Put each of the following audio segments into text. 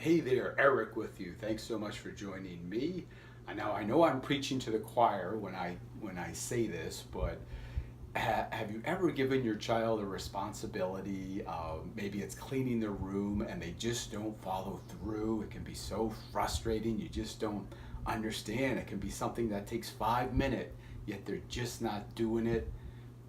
Hey there, Eric with you. Thanks so much for joining me. Now I know I'm preaching to the choir when I say this, but have you ever given your child a responsibility? Maybe it's cleaning their room and they just don't follow through. It can be so frustrating. You just don't understand. It can be something that takes 5 minutes, yet they're just not doing it.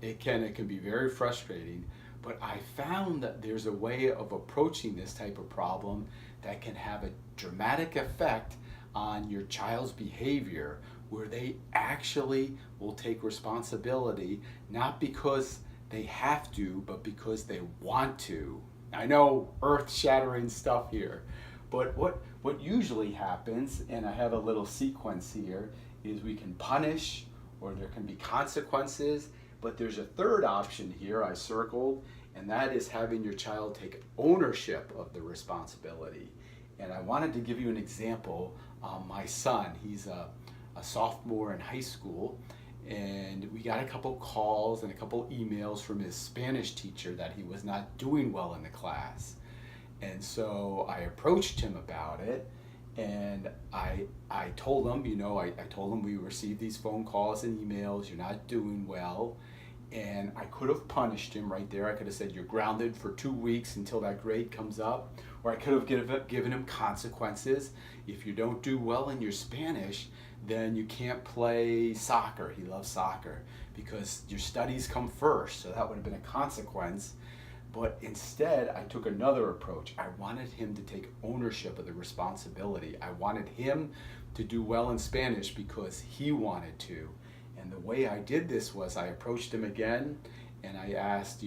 It can be very frustrating, but I found that there's a way of approaching this type of problem that can have a dramatic effect on your child's behavior, where they actually will take responsibility, not because they have to, but because they want to. I know, earth-shattering stuff here, but what usually happens, and I have a little sequence here, is we can punish or there can be consequences, but there's a third option here I circled, and that is having your child take ownership of the responsibility. And I wanted to give you an example. My son, he's a sophomore in high school, and we got a couple calls and a couple emails from his Spanish teacher that he was not doing well in the class. And so I approached him about it, and I told him, I told him we received these phone calls and emails, you're not doing well. And I could have punished him right there. I could have said, you're grounded for 2 weeks until that grade comes up. Or I could have given him consequences. If you don't do well in your Spanish, then you can't play soccer. He loves soccer because your studies come first. So that would have been a consequence. But instead, I took another approach. I wanted him to take ownership of the responsibility. I wanted him to do well in Spanish because he wanted to. And the way I did this was I approached him again and I asked,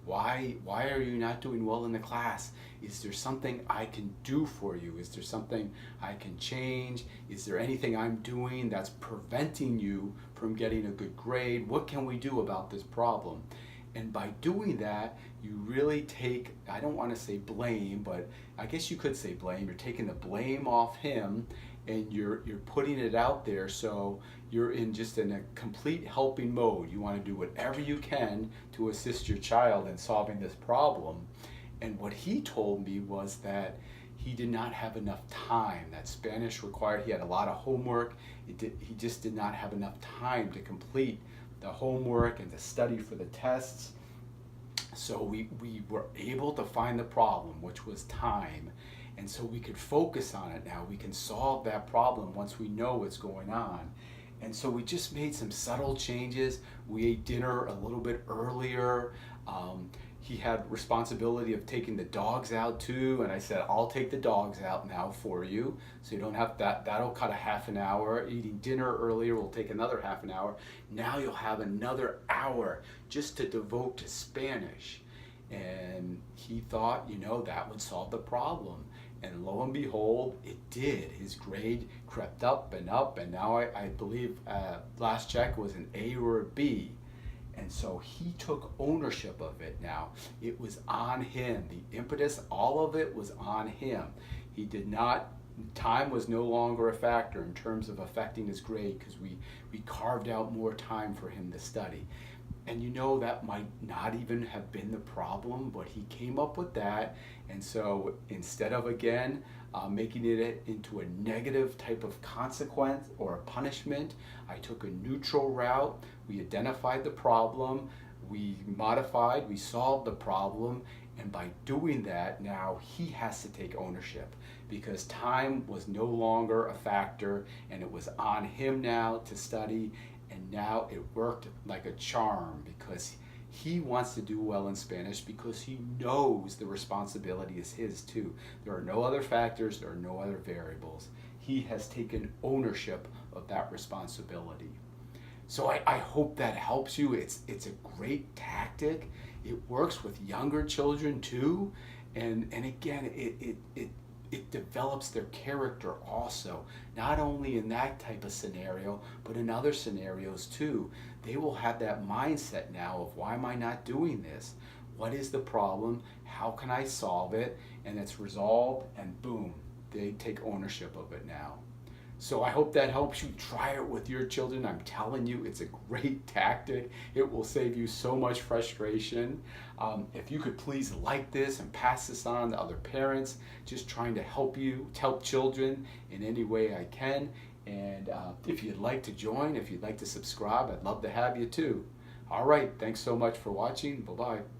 why are you not doing well in the class? Is there something I can do for you? Is there something I can change? Is there anything I'm doing that's preventing you from getting a good grade? What can we do about this problem? And by doing that, you really take, I don't want to say blame, but I guess you could say blame. You're taking the blame off him and you're putting it out there, so you're in a complete helping mode. You want to do whatever you can to assist your child in solving this problem. And what he told me was that he did not have enough time. That Spanish required, he had a lot of homework. He just did not have enough time to complete the homework and to study for the tests. So we were able to find the problem, which was time. And so we could focus on it now. We can solve that problem once we know what's going on. And so we just made some subtle changes. We ate dinner a little bit earlier. He had responsibility of taking the dogs out too, and I said, I'll take the dogs out now for you, so you don't have that. That'll cut a half an hour. Eating dinner earlier will take another half an hour. Now you'll have another hour just to devote to Spanish. And he thought, that would solve the problem. And lo and behold, it did. His grade crept up, and now I believe last check was an A or a B. And so he took ownership of it now. It was on him. The impetus, all of it was on him. He did not, time was no longer a factor in terms of affecting his grade because we carved out more time for him to study. And that might not even have been the problem, but he came up with that. And so instead of, again, making it into a negative type of consequence or a punishment, I took a neutral route. We identified the problem, we modified, we solved the problem, and by doing that, now he has to take ownership because time was no longer a factor and it was on him now to study. And now it worked like a charm because he wants to do well in Spanish because he knows the responsibility is his too. There are no other factors, there are no other variables. He has taken ownership of that responsibility. So I hope that helps you. It's a great tactic. It works with younger children too. And again, it develops their character also, not only in that type of scenario, but in other scenarios too. They will have that mindset now of, why am I not doing this? What is the problem? How can I solve it? And it's resolved, and boom, they take ownership of it now. So I hope that helps you. Try it with your children. I'm telling you, it's a great tactic. It will save you so much frustration. If you could please like this and pass this on to other parents, just trying to help children in any way I can. And if you'd like to join, if you'd like to subscribe, I'd love to have you too. All right, thanks so much for watching. Bye-bye.